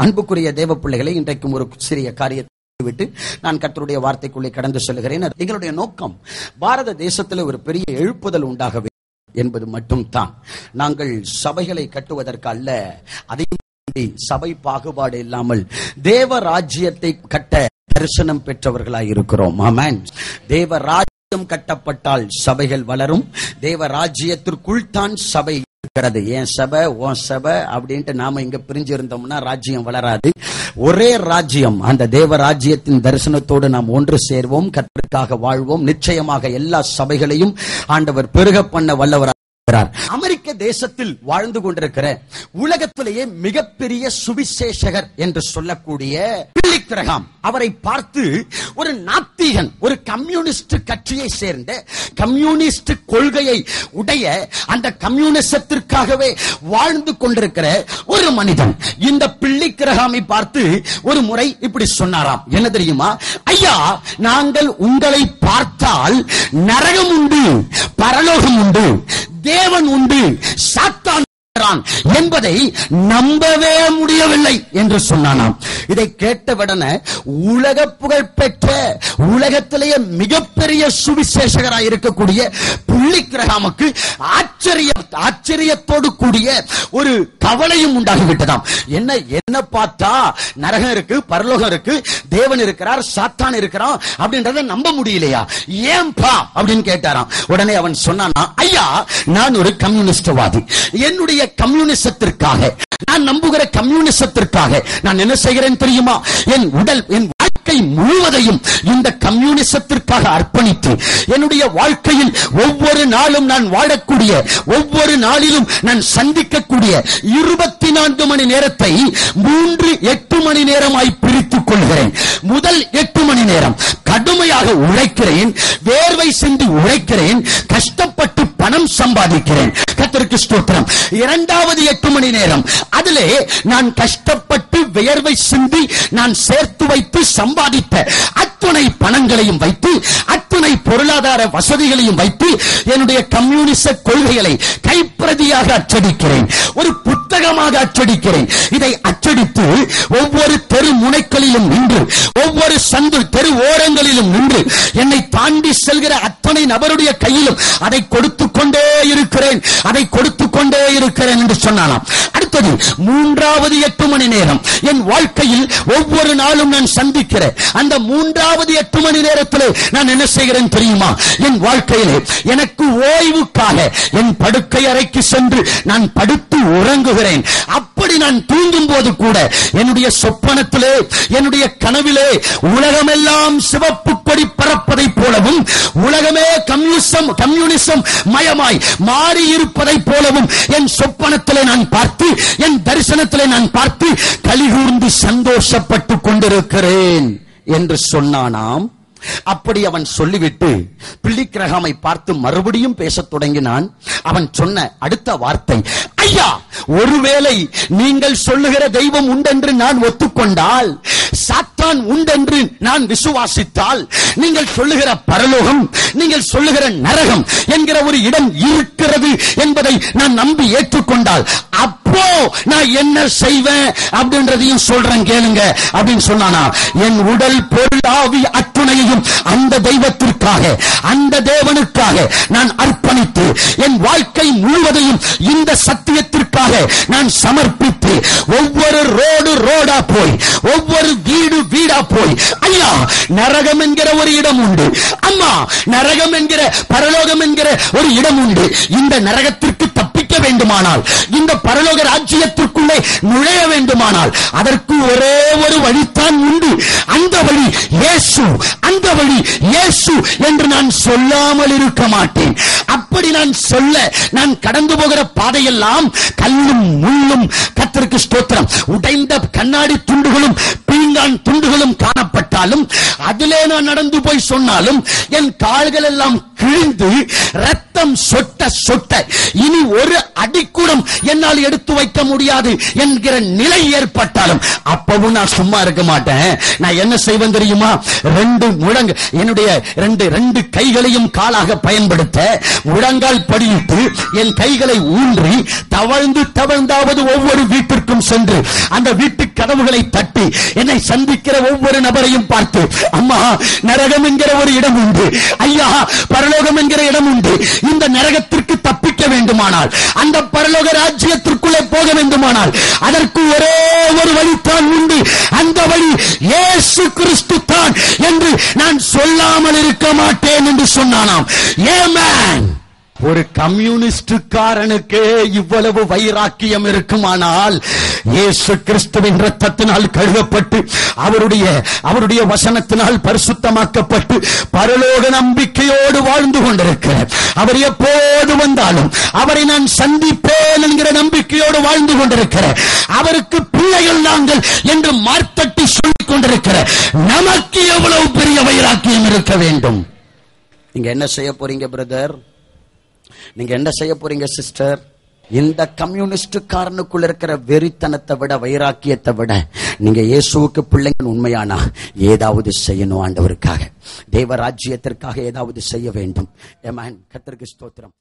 அன்புக்குரிய தேவ பிள்ளைகளை, இன்றைக்கும் ஒரு சிறிய காரியத்தை விட்டு நான் கர்த்தருடைய வார்த்தைக்குள்ளே கடந்து செல்கிறேன். எங்களுடைய நோக்கம் பாரத தேசத்தில் ஒரு பெரிய எழுப்புதல் உண்டாகவே என்பது மட்டும்தான். நாங்கள் சபைகளை கட்டுவதற்கு அல்ல, அதே சபை பாகுபாடு இல்லாமல் தேவ ராஜ்யத்தை கட்ட தரிசனம் பெற்றவர்களாய் இருக்கிறோம். ஆமென். தேவ ராஜ்யம் கட்டப்பட்டால் சபைகள் வளரும். தேவ ராஜ்யத்திற்குள் தான் சபை இருக்கிறது. என் சபை உன் சபை அப்படின்ட்டு நாம இங்க பிரிஞ்சு இருந்தோம்னா ராஜ்யம் வளராது. ஒரே ராஜ்யம், அந்த தேவ ராஜ்யத்தின் தரிசனத்தோடு நாம் ஒன்று சேர்வோம், கர்த்தருக்காக வாழ்வோம். நிச்சயமாக எல்லா சபைகளையும் ஆண்டவர் பெருக பண்ண வல்லவர். அமெரிக்க தேசத்தில் வாழ்ந்து கொண்டிருக்கிற உலகத்திலேயே மிகப்பெரிய சுவிசேஷகர் என்று சொல்லக்கூடிய பில்லி கிரஹாம், அவரை பார்த்து ஒரு நாத்திகன், ஒரு கம்யூனிஸ்ட் கட்சியை சேர்ந்த, கம்யூனிஸ்ட் கொள்கையை உடைய, அந்த கம்யூனிசத்திற்காகவே வாழ்ந்து கொண்டிருக்கிற ஒரு மனிதன் இந்த பில்லி கிரஹாமை பார்த்து ஒரு முறை இப்படி சொன்னாராம். என்ன தெரியுமா? ஐயா, நாங்கள் உங்களை பார்த்தால் நரகம் உண்டு, பரலோகம் உண்டு, தேவன் உண்டு, சாத்தான் என்பதை நம்பவே முடியவில்லை என்று சொன்னானாம். இதை கேட்டவுடனே உலக புகழ் பெற்ற, உலகத்திலேயே மிகப்பெரிய சுவிசேஷகராக இருக்கக்கூடிய பில்லி கிரஹாமுக்கு ஆச்சரியத்தோடு கூடிய ஒரு கவலையும் உண்டாகிவிட்டதாம். என்ன பார்த்தா நரகம் இருக்கு, பரலோகம் இருக்கு, தேவன் இருக்கிறார், சாத்தான் இருக்கிறான் அப்படின்றத நம்ப முடியலையா, ஏன்பா அப்படின்னு கேட்டாராம். உடனே அவன் சொன்னானா, ஐயா, நான் ஒரு கம்யூனிஸ்டவாதி, என்னுடைய கம்யூனிசத்திற்காக, நான் நம்புகிற கம்யூனிசத்திற்காக நான் என்ன செய்கிறேன் தெரியுமா? என் உடல், என் வாழ்க்கை முழுவதையும் இந்த கம்யூனிசத்திற்காக அர்ப்பணித்து, என்னுடைய வாழ்க்கையில் ஒவ்வொரு நாளும் நான் வாழக்கூடிய, ஒவ்வொரு நாளிலும் நான் சந்திக்கக்கூடிய 24 மணி நேரத்தை 3-8 மணி நேரமாய் பிரித்துக் கொள்கிறேன். முதல் 8 மணி நேரம் கடுமையாக உழைக்கிறேன், வேர்வை சிந்தி உழைக்கிறேன், கஷ்டப்பட்டு பணம் சம்பாதிக்கிறேன். கர்த்தருக்கு ஸ்தோத்திரம். இரண்டாவது 8 மணி நேரம் அதிலே நான் கஷ்டப்பட்டு வியர்வை சிந்தி நான் சேர்த்து வைத்து சம்பாதித்த அத்துணை பணங்களையும் வைத்து, அத்துணை பொருளாதார வசதிகளையும் வைத்து என்னுடைய கம்யூனிச கொள்கைகளை கைப்பிரதியாக அச்சடிக்கிறேன், ஒரு புத்தகமாக அச்சடிக்கிறேன். இதை அச்சடித்து ஒவ்வொரு தெரு முனைகளிலும் நின்று, ஒவ்வொரு சந்து தெரு ஓரங்களிலும் நின்று, என்னை தாண்டி செல்கிற அத்தனை நபருடைய கையிலும் அதை கொடுத்துக் கொண்டே இருக்கிறேன், அதை கொடுத்துக் கொண்டே இருக்கிறேன் என்று சொன்னாலாம். அடுத்தது 3வது 8 மணி நேரம் என் வாழ்க்கையில் ஒவ்வொரு நாளும் நான் சந்திக்கிற அந்த 3வது 8 மணி நேரத்தில் நான் என்ன செய்கிறேன் தெரியுமா? என் வாழ்க்கையிலே எனக்கு ஓய்வுக்காக என் படுக்கை அறைக்கு சென்று நான் படுத்து உறங்குகிறேன். அப்படி நான் தூங்கும் போது கூட என்னுடைய சொப்பனத்திலே, என்னுடைய கனவிலே உலகமெல்லாம் சிவப்பு கொடி பறப்பதை போலவும், உலகமே கம்யூனிசம் மயமாய் மாறி இருப்பதை போலவும் என் சொப்பனத்திலே நான் பார்த்து, என் தரிசனத்திலே நான் பார்த்து கலிகூர்ந்து சந்தோஷப்பட்டுக் கொண்டிருக்கிறேன் என்று சொன்னானாம். அப்படி அவன் சொல்லிவிட்டு பில்லி கிரஹாமை பார்த்து மறுபடியும் பேசத் தொடங்கினான். அவன் சொன்ன அடுத்த வார்த்தை, ஐயா, ஒருவேளை நீங்கள் சொல்லுகிற தெய்வம் உண்டென்று நான் ஒத்துக்கொண்டால், சாத்தான் உண்டென்று நான் விசுவாசித்தால், நீங்கள் சொல்லுகிற பரலோகம், நீங்கள் சொல்லுகிற நரகம் என்கிற ஒரு இடம் இருக்கிறது என்பதை நான் நம்பி ஏற்றுக்கொண்டால், அப்போ நான் என்ன செய்வேன் அப்படின்றதையும் சொல்றேன் கேளுங்க அப்படின்னு சொன்னானா. என் உடல், பொருள், ஆவி அத்துணையையும் அந்த தெய்வத்திற்காக, அந்த தேவனுக்காக நான் அர்ப்பணித்து, என் வாழ்க்கை முழுவதையும் இந்த சத்தியத்திற்காக நான் சமர்ப்பித்து, ஒவ்வொரு ரோடா போய், ஒவ்வொரு வீடா போய், ஐயா, நரகம் என்கிற ஒரு இடம் உண்டு, அம்மா, நரகம் என்கிற, பரலோகம் என்கிற ஒரு இடம் உண்டு. இந்த நரகத்திற்கு தப்பிக்க வேண்டுமானால், இந்த பரலோக ராஜ்யத்திற்குள்ளே நுழைய வேண்டுமானால் அதற்கு ஒரே ஒரு வழித்தான் உண்டு. அந்த வழி இயேசு, அந்த வழி இயேசு என்று நான் சொல்லாமல் இருக்க மாட்டேன். அப்படி நான் சொல்ல, நான் கடந்து போகிற பாதையெல்லாம் கல்லும் முள்ளும், கர்த்தருக்கு ஸ்தோத்திரம், உடைந்த கண்ணாடி துண்டுகளும் பீங்கான் துண்டுகளும் காணப்பட்டாலும், அதிலே நான் நடந்து போய் சொன்னாலும் என் கால்கள் எல்லாம் கிழிந்து ரத்தம் சொட்ட சொட்ட இனி ஒரு அடிக்கூடம் என்னால் எடுத்து வைக்க முடியாது என்கிற நிலை ஏற்பட்டாலும் அப்பவும் நான் சும்மா இருக்க மாட்டேன். நான் என்ன செய்வேன் தெரியுமா? 2 முழங்கு, என்னுடைய 2 கைகளையும் காலாக பயன்படுத்த முழங்கால் படியிட்டு என் கைகளை ஊன்றி தவழ்ந்தாவது ஒவ்வொரு வீட்டிற்கும் சென்று அந்த வீட்டு கதவுகளை தட்டி என்னை சந்திக்கிற ஒவ்வொரு நபரையும் பார்த்து, அம்மா, நரகம் என்கிற ஒரு இடம் உண்டு, ஐயா, பரலோகம் என்கிற இடம் உண்டு. இந்த நரகத்திற்கு தப்பிக்க வேண்டுமானால், அந்த பரலோக ராஜ்யத்திற்குள்ளே போக வேண்டுமானால் அதற்கு ஒரே ஒரு வழிதான் உண்டு. அந்த வழி இயேசு கிறிஸ்து தான் என்று நான் சொல்லாமல் இருக்க மாட்டேன் என்று சொன்னானாம். ஆமென். ஒரு கம்யூனிஸ்டுக்காரனுக்கு இவ்வளவு வைராக்கியம் இருக்குமானால், இயேசு கிறிஸ்துவின் இரத்தத்தினால் கழுவப்பட்டு அவருடைய வசனத்தினால் பரிசுத்தமாக்கப்பட்டு பரலோக நம்பிக்கையோடு வாழ்ந்து கொண்டிருக்கிறார். அவர் எப்போது வந்தாலும் அவரை நான் சந்திப்பேன் என்கிற நம்பிக்கையோடு வாழ்ந்து கொண்டிருக்கிறார். அவருக்கு பிள்ளைகள் நாங்கள் என்று மார்த்தட்டி சொல்லிக் கொண்டிருக்கிறார். நமக்கு எவ்வளவு பெரிய வைராக்கியம் இருக்க வேண்டும். நீங்க என்ன செய்ய போறீங்க பிரதர்? நீங்க என்ன செய்ய போறீங்க சிஸ்டர்? இந்த கம்யூனிஸ்டுக்காரனுக்குள்ள இருக்கிற வெறித்தனத்தை விட, வைராக்கியத்தை விட, நீங்க இயேசுவுக்கு பிள்ளைங்க உண்மையானா ஏதாவது செய்யணும். ஆண்டவருக்காக, தேவ ராஜ்யத்திற்காக ஏதாவது செய்ய வேண்டும். ஆமென். கர்த்தருக்கு ஸ்தோத்திரம்.